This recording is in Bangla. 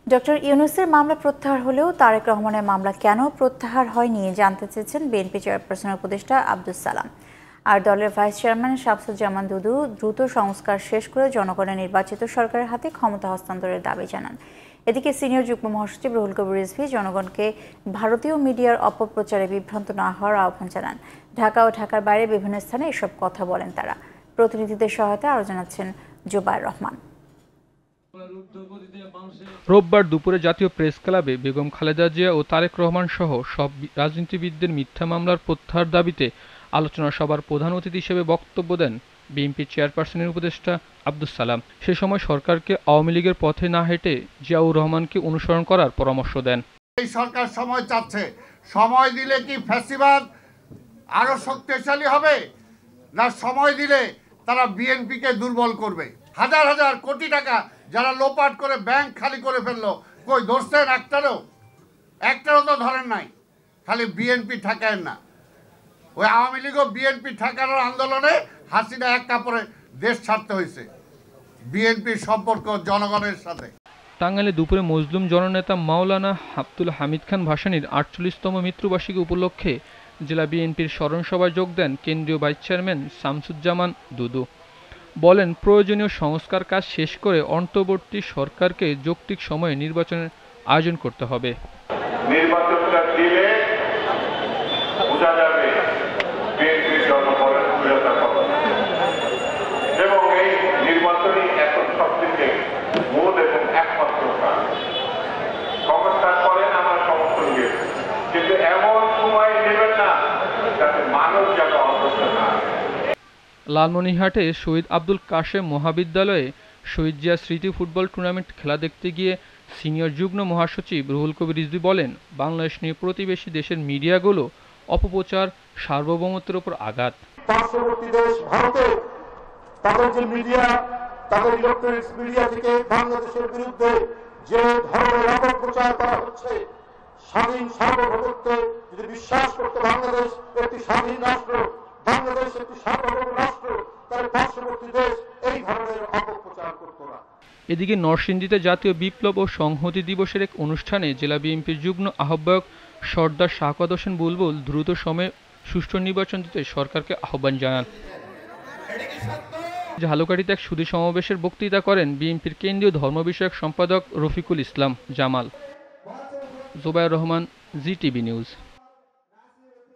ডক্টর ইউনূসের মামলা প্রত্যাহার হলেও তারেক রহমানের মামলা কেন প্রত্যাহার হয়নি জানতে চেয়েছেন বিএনপি চেয়ারপারসনের উপদেষ্টা আব্দুস সালাম। আর দলের ভাইস চেয়ারম্যান শামসুজ্জামান দুদু দ্রুত সংস্কার শেষ করে জনগণের নির্বাচিত সরকারের হাতে ক্ষমতা হস্তান্তরের দাবি জানান। এদিকে সিনিয়র যুগ্ম মহাসচিব রুহুল কবির রিজভী জনগণকে ভারতীয় মিডিয়ার অপপ্রচারে বিভ্রান্ত না হওয়ার আহ্বান জানান। ঢাকা ও ঢাকার বাইরে বিভিন্ন স্থানে এসব কথা বলেন তারা। প্রতিনিধিদের সহায়তায় আরও জানাচ্ছেন জুবায়ের রহমান। রোববার দুপুরে জাতীয় প্রেস ক্লাবে বেগম খালেদা জিয়া ও তারেক রহমান সহ সব রাজনীতিবিদদের মিথ্যা মামলার প্রত্যাহার দাবিতে আলোচনা সভার প্রধান অতিথি হিসেবে বক্তব্য দেন বিএনপি চেয়ারপারসনের উপদেষ্টা আব্দুস সালাম। সে সময় সরকারকে আওয়ামী লীগের পথে না হেঁটে জিয়াউর রহমানকে অনুসরণ করার পরামর্শ দেন। এই সরকার সময় চাচ্ছে, সময় দিলে কি ফ্যাসিবাদ আরো শক্তিশালী হবে, না সময় দিলে তারা বিএনপিকে দুর্বল করবে? হাজার হাজার কোটি টাকা যারা লোপাট করে ব্যাংক খালি করে ফেললো, কই ধরছেন? একটারও তো ধরেন নাই। খালি বিএনপি ঠেকায়েন না। ওই আওয়ামী লীগও বিএনপি ঠেকানোর আন্দোলনে হাসিনা এক কাপড়ে দেশ ছাড়তে হয়েছে। বিএনপির সম্পর্ক জনগণের সাথে। টাঙ্গাইলে দুপুরে মজলুম জননেতা মাওলানা আব্দুল হামিদ খান ভাসানীর ৪৮তম মৃত্যুবার্ষিকী উপলক্ষে জেলা বিএনপির স্মরণ সভায় যোগ দেন কেন্দ্রীয় ভাইস চেয়ারম্যান শামসুজ্জামান দুদু। বলেন, প্রয়োজনীয় সংস্কার কাজ শেষ করে অন্তর্বর্তী সরকারকে যৌক্তিক সময়ে নির্বাচনের আয়োজন করতে হবে। নির্বাচনটা দিলে বোঝা যাবে বিএনপির জনগণের দৃঢ়তা কত, এবং এই নির্বাচনই এত সবথেকে মূল এবং একমাত্র কাজ। সংস্কার করেন, আমরা সমর্থন দিয়েছি, কিন্তু এমন সময় নেবেন না যাতে মানুষ যেন অসুস্থ না। লালমনিরহাটে শহীদ আব্দুল কাশেম মহাবিদ্যালয়ে শহীদ জিয়া স্মৃতি ফুটবল টুর্নামেন্ট খেলা দেখতে গিয়ে সিনিয়র যুগ্ম মহাসচিব রুহুল কবির রিজভী বলেন, বাংলাদেশ নিয়ে প্রতিবেশী দেশের মিডিয়াগুলো অপপ্রচার, সার্বভৌমত্বের উপর আঘাত। পার্শ্ববর্তী দেশ ভারতে তাদের যে মিডিয়া, তাদের ইলেকট্রনিক্স মিডিয়া থেকে বাংলাদেশের বিরুদ্ধে যে ধরনের অপপ্রচার করা হচ্ছে, স্বাধীন সার্বভৌমত্বে যদি বিশ্বাস করতে বাংলাদেশ একটি স্বাধীন রাষ্ট্র, বাংলাদেশ একটি সার্বভৌম রাষ্ট্র, তার পার্শ্ববর্তী দেশ এই ধরনের অপপ্রচার করত না। এদিকে নরসিংদীতে জাতীয় বিপ্লব ও সংহতি দিবসের এক অনুষ্ঠানে জেলা বিএনপির যুগ্ম আহ্বায়ক সর্দার শাহাদাত হোসেন বুলবুল দ্রুত সময়ে সুষ্ঠু নির্বাচন দিতে সরকারকে আহ্বান জানান। ঝালকাঠিতে এক সুধী সমাবেশের বক্তৃতা করেন বিএনপির কেন্দ্রীয় ধর্ম বিষয়ক সম্পাদক রফিকুল ইসলাম জামাল। Zubair Rahman, GTV news.